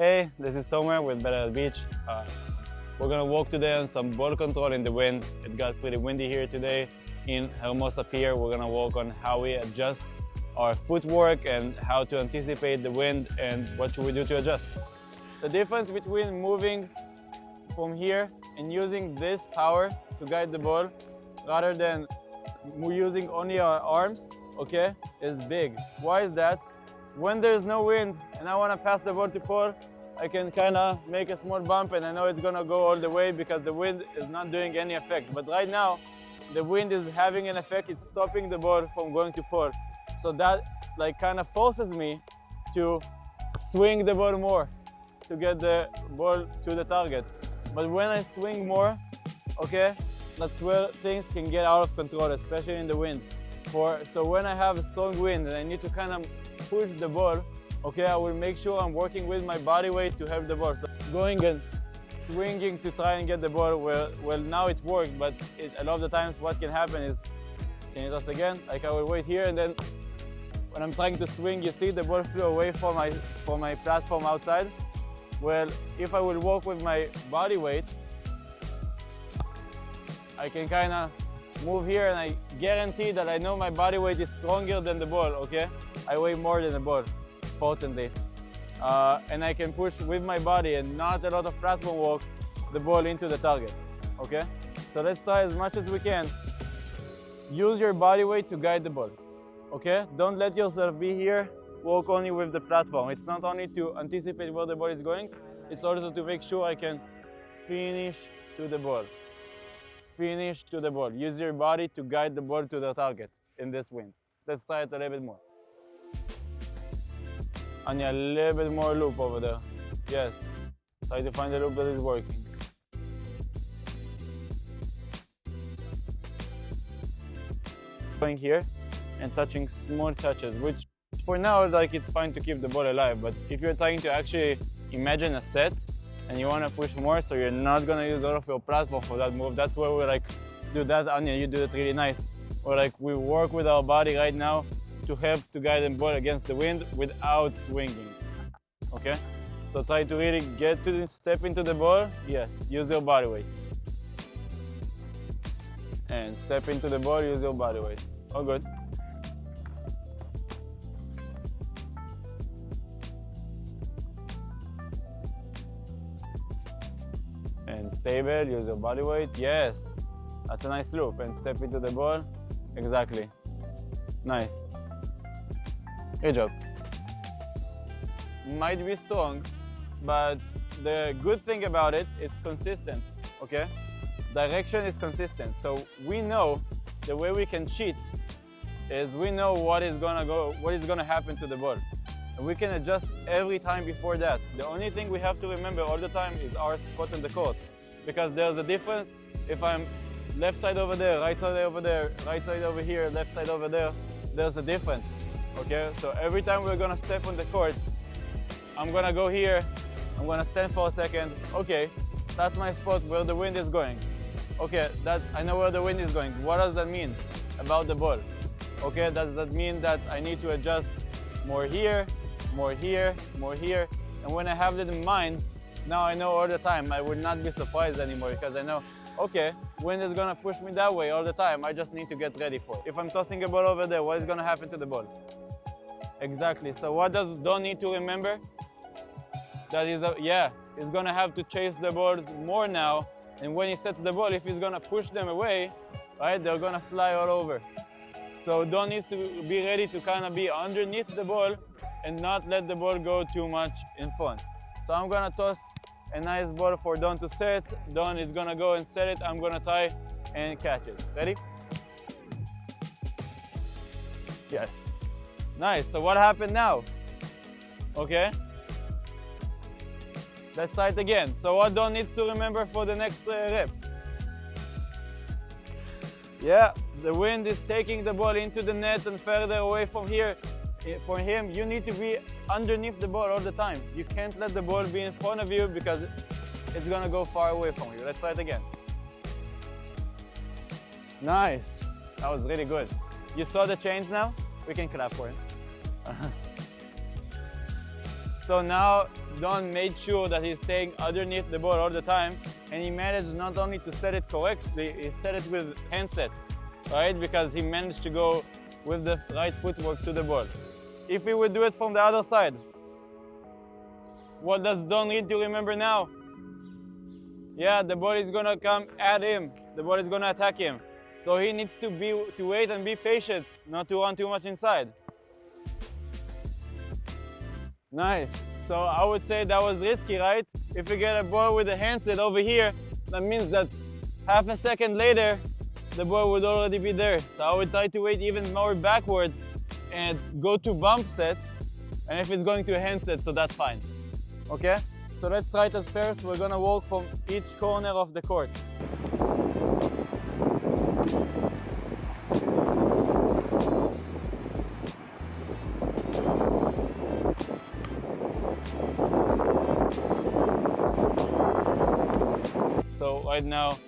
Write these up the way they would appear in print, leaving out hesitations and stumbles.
Hey, this is Tomer with Better at Beach. We're gonna walk today on some ball control in the wind. It got pretty windy here today in Hermosa Pier. We're gonna walk on how we adjust our footwork and how to anticipate the wind and what should we do to adjust. The difference between moving from here and using this power to guide the ball rather than using only our arms, okay, is big. Why is that? When there's no wind and I want to pass the ball to Paul, I can kind of make a small bump and I know it's going to go all the way because the wind is not doing any effect. But right now, the wind is having an effect. It's stopping the ball from going to Paul. So that kind of forces me to swing the ball more to get the ball to the target. But when I swing more, okay, that's where things can get out of control, especially in the wind. So when I have a strong wind and I need to kind of push the ball, okay, I will make sure I'm working with my body weight to help the ball. So going and swinging to try and get the ball, well now it worked, but a lot of the times what can happen is, can you toss again? Like I will wait here and then when I'm trying to swing, you see the ball flew away from my platform outside. Well, if I will work with my body weight, I can kind of move here and I guarantee that I know my body weight is stronger than the ball, okay? I weigh more than the ball, fortunately. And I can push with my body and not a lot of platform work the ball into the target, okay? So let's try as much as we can. Use your body weight to guide the ball, okay? Don't let yourself be here, work only with the platform. It's not only to anticipate where the ball is going, it's also to make sure I can finish to the ball. Finish to the ball. Use your body to guide the ball to the target in this wind. Let's try it a little bit more. Anya, a little bit more loop over there. Yes. Try to find a loop that is working. Going here and touching small touches, which for now it's fine to keep the ball alive, but if you're trying to actually imagine a set and you want to push more, so you're not going to use all of your platform for that move, that's where we do that. Anya, you do it really nice. Or we work with our body right now to help to guide the ball against the wind without swinging, okay? So try to really step into the ball. Yes, use your body weight. And step into the ball, use your body weight. All good. And stable, use your body weight. Yes, that's a nice loop. And step into the ball. Exactly. Nice. Good job. Might be strong, but the good thing about it, it's consistent, okay? Direction is consistent. So we know the way we can cheat is we know what is gonna happen to the ball. And we can adjust every time before that. The only thing we have to remember all the time is our spot in the court. Because there's a difference if I'm left side over there, right side over there, right side over here, left side over there, there's a difference, okay? So every time we're gonna step on the court, I'm gonna go here, I'm gonna stand for a second, okay, that's my spot where the wind is going. Okay, I know where the wind is going. What does that mean about the ball? Okay, does that mean that I need to adjust more here, more here, more here? And when I have that in mind, now I know all the time. I will not be surprised anymore because I know, okay, wind is gonna push me that way all the time. I just need to get ready for it. If I'm tossing a ball over there, what is gonna happen to the ball? Exactly. So what does Don need to remember? That is, he's gonna have to chase the balls more now. And when he sets the ball, if he's gonna push them away, right, they're gonna fly all over. So Don needs to be ready to kind of be underneath the ball and not let the ball go too much in front. So I'm gonna toss a nice ball for Don to set. Don is gonna go and set it. I'm gonna try and catch it. Ready? Yes. Nice. So what happened now? Okay. Let's try it again. So what Don needs to remember for the next rep? Yeah, the wind is taking the ball into the net and further away from here. For him, you need to be underneath the ball all the time. You can't let the ball be in front of you because it's gonna go far away from you. Let's try it again. Nice. That was really good. You saw the change now? We can clap for him. So now Don made sure that he's staying underneath the ball all the time, and he managed not only to set it correctly, he set it with handset, right? Because he managed to go with the right footwork to the ball. If we would do it from the other side, what does Don need to remember now? Yeah, the ball is gonna come at him. The ball is gonna attack him. So he needs to wait and be patient, not to run too much inside. Nice. So I would say that was risky, right? If you get a ball with a handset over here, that means that half a second later, the ball would already be there. So I would try to wait even more backwards and go to bump set. And if it's going to a handset, so that's fine. Okay? So let's try it as pairs. We're gonna walk from each corner of the court. So right now,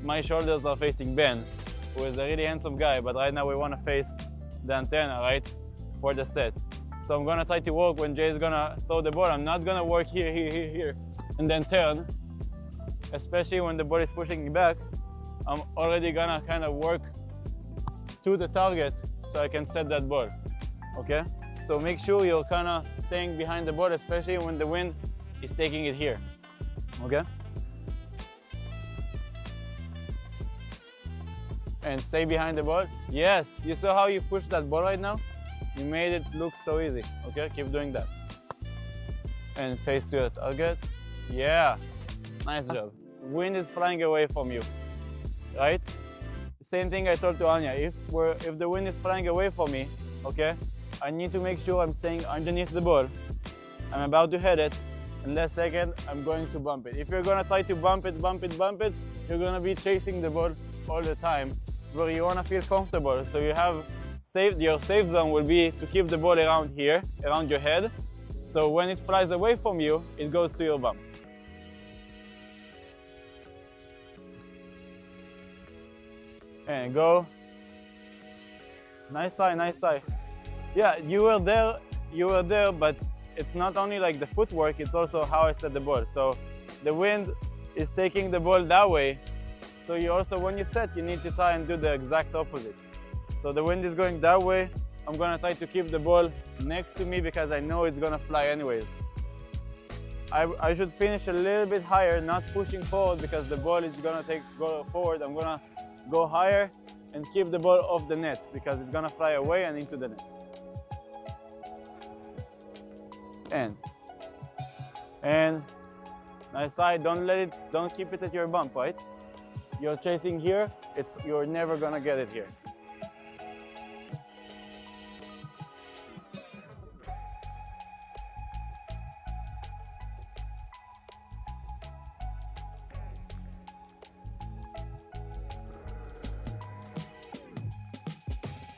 my shoulders are facing Ben, who is a really handsome guy, but right now we want to face the antenna, right, for the set. So I'm gonna try to work when Jay's gonna throw the ball. I'm not gonna work here, and then turn, especially when the ball is pushing me back. I'm already gonna kind of work to the target so I can set that ball, okay? So make sure you're kind of staying behind the ball, especially when the wind is taking it here, okay? And stay behind the ball. Yes, you saw how you pushed that ball right now? You made it look so easy, okay? Keep doing that. And face to your target. Yeah, nice job. Wind is flying away from you, right? Same thing I told to Anya. If the wind is flying away from me, okay, I need to make sure I'm staying underneath the ball. I'm about to head it. In last second, I'm going to bump it. If you're gonna try to bump it, you're gonna be chasing the ball all the time, where you wanna feel comfortable. So you have your safe zone will be to keep the ball around here, around your head. So when it flies away from you, it goes to your bump. And go. Nice try, nice try. Yeah, you were there, but it's not only like the footwork, it's also how I set the ball. So the wind is taking the ball that way. So you also, when you set, you need to try and do the exact opposite. So the wind is going that way. I'm gonna try to keep the ball next to me because I know it's gonna fly anyways. I should finish a little bit higher, not pushing forward because the ball is gonna go forward. I'm gonna go higher and keep the ball off the net because it's gonna fly away and into the net. And nice side, don't keep it at your bump, right? You're chasing here, you're never gonna get it here.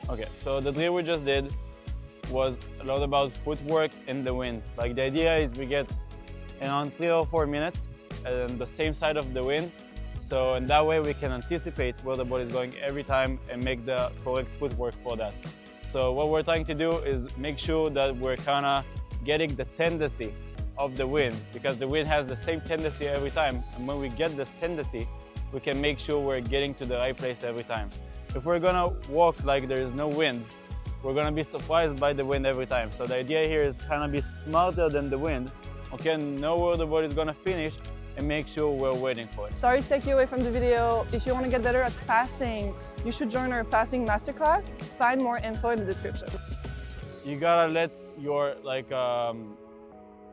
Okay, so the drill we just did was a lot about footwork in the wind. Like the idea is we get around 3 or 4 minutes on the same side of the wind. So in that way we can anticipate where the ball is going every time and make the correct footwork for that. So what we're trying to do is make sure that we're kind of getting the tendency of the wind, because the wind has the same tendency every time. And when we get this tendency, we can make sure we're getting to the right place every time. If we're gonna walk like there is no wind, we're gonna be surprised by the wind every time. So the idea here is kind of be smarter than the wind, okay, know where the ball is gonna finish and make sure we're waiting for it. Sorry to take you away from the video. If you want to get better at passing, you should join our passing masterclass. Find more info in the description. You gotta let your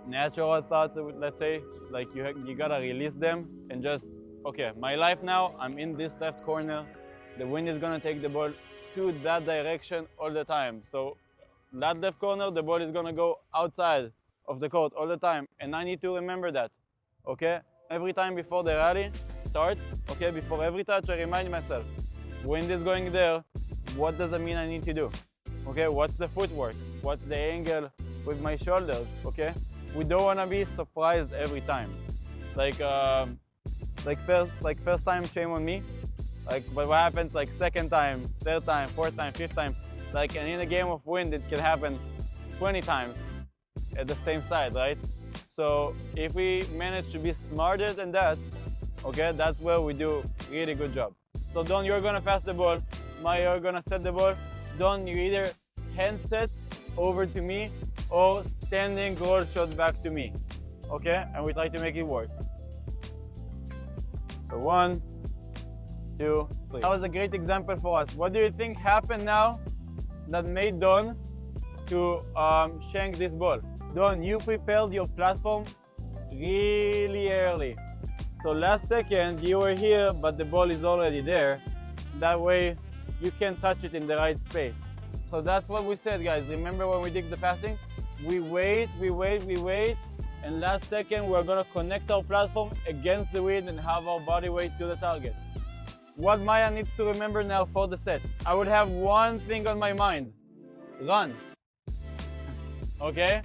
natural thoughts, let's say, like you gotta release them and just, okay, my life now, I'm in this left corner. The wind is gonna take the ball to that direction all the time. So that left corner, the ball is gonna go outside of the court all the time. And I need to remember that, okay? Every time before the rally starts, okay, before every touch, I remind myself, wind is going there, what does it mean I need to do? Okay, what's the footwork? What's the angle with my shoulders, okay? We don't wanna be surprised every time. Like first time, shame on me. But what happens like second time, third time, fourth time, fifth time, and in a game of wind, it can happen 20 times. at the same side, right? So if we manage to be smarter than that, okay, that's where we do really good job. So Don, you're gonna pass the ball. Maya, you're gonna set the ball. Don, you either hand set over to me or standing roll shot back to me, okay? And we try to make it work. So 1, 2, 3. That was a great example for us. What do you think happened now that made Don to shank this ball? Don, you prepared your platform really early. So last second you were here, but the ball is already there. That way you can touch it in the right space. So that's what we said, guys. Remember when we did the passing? We wait, and last second we're gonna connect our platform against the wind and have our body weight to the target. What Maya needs to remember now for the set, I would have one thing on my mind: run. Okay?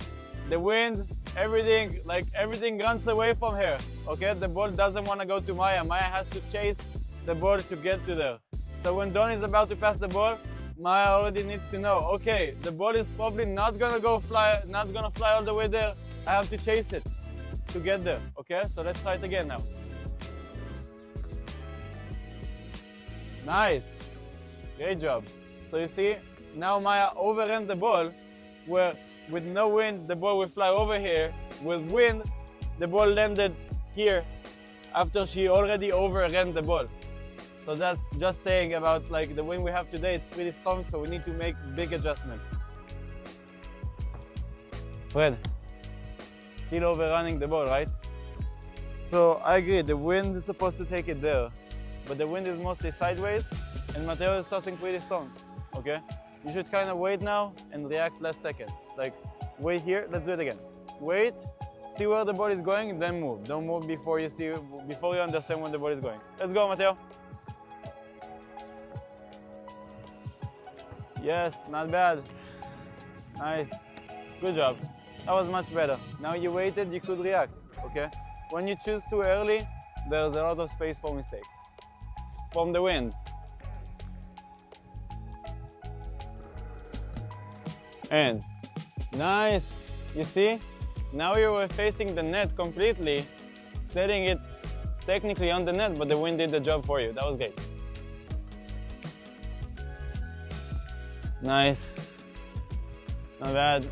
The wind, everything runs away from her. Okay? The ball doesn't want to go to Maya. Maya has to chase the ball to get to there. So when Don is about to pass the ball, Maya already needs to know, okay, the ball is probably not gonna fly all the way there. I have to chase it to get there. Okay? So let's try it again now. Nice. Great job. So you see, now Maya overran the ball, where with no wind, the ball will fly over here. With wind, the ball landed here after she already overran the ball. So that's just saying about like the wind we have today, it's pretty strong, so we need to make big adjustments. Fred, still overrunning the ball, right? So I agree, the wind is supposed to take it there, but the wind is mostly sideways and Matteo is tossing pretty strong, okay? You should kind of wait now and react last second. Like, wait here, let's do it again. Wait, see where the ball is going, then move. Don't move before you understand where the ball is going. Let's go, Matteo. Yes, not bad. Nice, good job. That was much better. Now you waited, you could react, okay? When you choose too early, there's a lot of space for mistakes. From the wind. And nice, you see? Now you were facing the net completely, setting it technically on the net, but the wind did the job for you. That was great. Nice, not bad.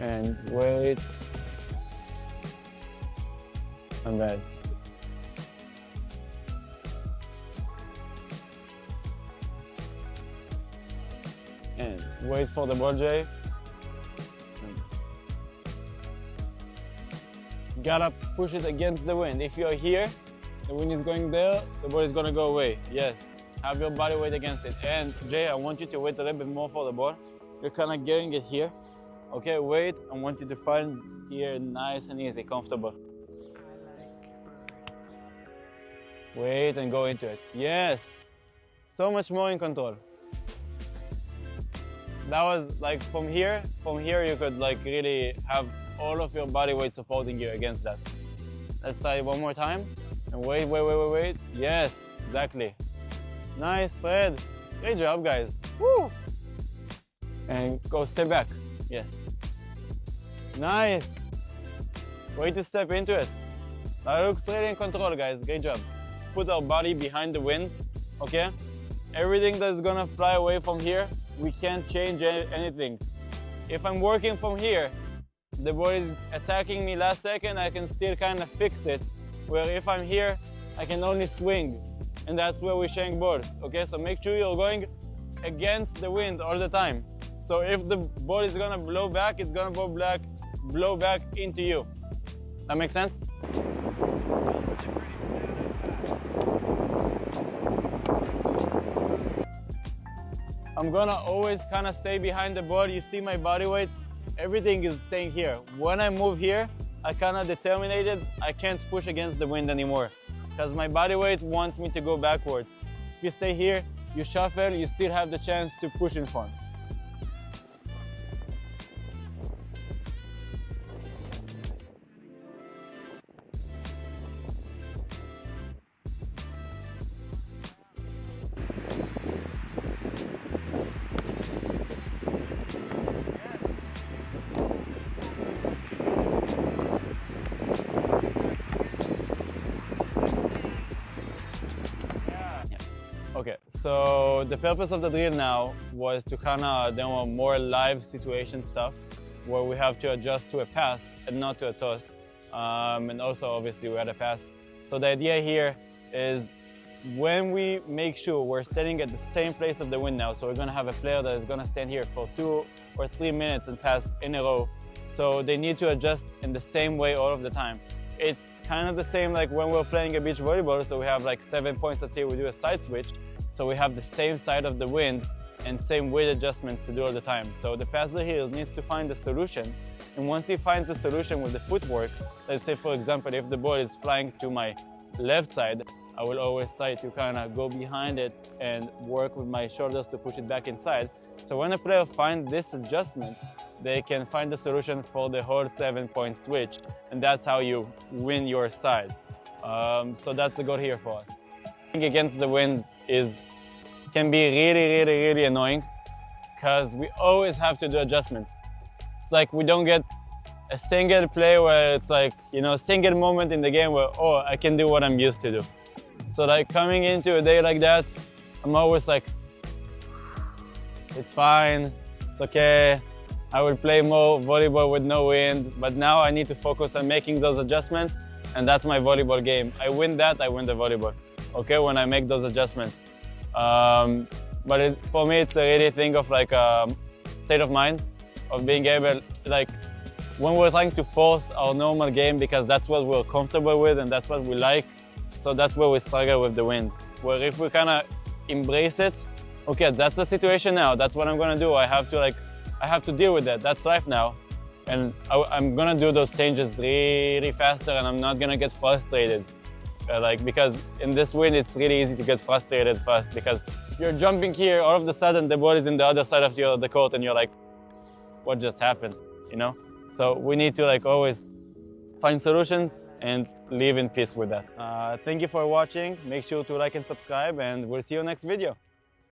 And wait, not bad. And wait for the ball, Jay. Gotta push it against the wind. If you're here, the wind is going there, the ball is gonna go away. Yes, have your body weight against it. And Jay, I want you to wait a little bit more for the ball. You're kind of getting it here. Okay, wait, I want you to find here nice and easy, comfortable. Wait and go into it. Yes, so much more in control. That was like from here you could like really have all of your body weight supporting you against that. Let's try it one more time. And wait. Yes, exactly. Nice, Fred. Great job, guys. Woo! And go step back. Yes. Nice. Way to step into it. That looks really in control, guys. Great job. Put our body behind the wind, okay? Everything that's gonna fly away from here, we can't change anything. If I'm working from here, the ball is attacking me last second, I can still kind of fix it. Where if I'm here, I can only swing. And that's where we shank balls, okay? So make sure you're going against the wind all the time. So if the ball is gonna blow back, it's gonna blow back into you. That makes sense? I'm gonna always kind of stay behind the ball. You see my body weight, everything is staying here. When I move here, I kind of determined I can't push against the wind anymore because my body weight wants me to go backwards. If you stay here, you shuffle, you still have the chance to push in front. So the purpose of the drill now was to kind of demo more live situation stuff where we have to adjust to a pass and not to a toss. And also obviously we had a pass. So the idea here is when we make sure we're standing at the same place of the wind now, so we're going to have a player that is going to stand here for 2 or 3 minutes and pass in a row. So they need to adjust in the same way all of the time. It's kind of the same like when we're playing a beach volleyball, so we have like 7 points at here, we do a side switch. So we have the same side of the wind and same weight adjustments to do all the time. So the passer here needs to find the solution. And once he finds the solution with the footwork, let's say for example, if the ball is flying to my left side, I will always try to kind of go behind it and work with my shoulders to push it back inside. So when a player finds this adjustment, they can find the solution for the whole 7-point switch, and that's how you win your side. So that's the goal here for us. Against the wind can be really annoying because we always have to do adjustments. It's like we don't get a single play where it's like, you know, a single moment in the game where, oh, I can do what I'm used to do. So like coming into a day like that, I'm always like, it's fine, it's okay. I will play more volleyball with no wind, but now I need to focus on making those adjustments, and that's my volleyball game. I win that, I win the volleyball, okay, when I make those adjustments. But for me, it's a really thing of like a state of mind, of being able, like, when we're trying to force our normal game because that's what we're comfortable with and that's what we like, so that's where we struggle with the wind. Where if we kind of embrace it, okay, that's the situation now, that's what I'm gonna do. I have to deal with that, that's life now. And I'm gonna do those changes really faster and I'm not gonna get frustrated. Because in this wind, it's really easy to get frustrated fast because you're jumping here, all of a sudden the ball is in the other side of the court and you're like, what just happened, you know? So we need to like always find solutions and live in peace with that. Thank you for watching. Make sure to like and subscribe and we'll see you next video.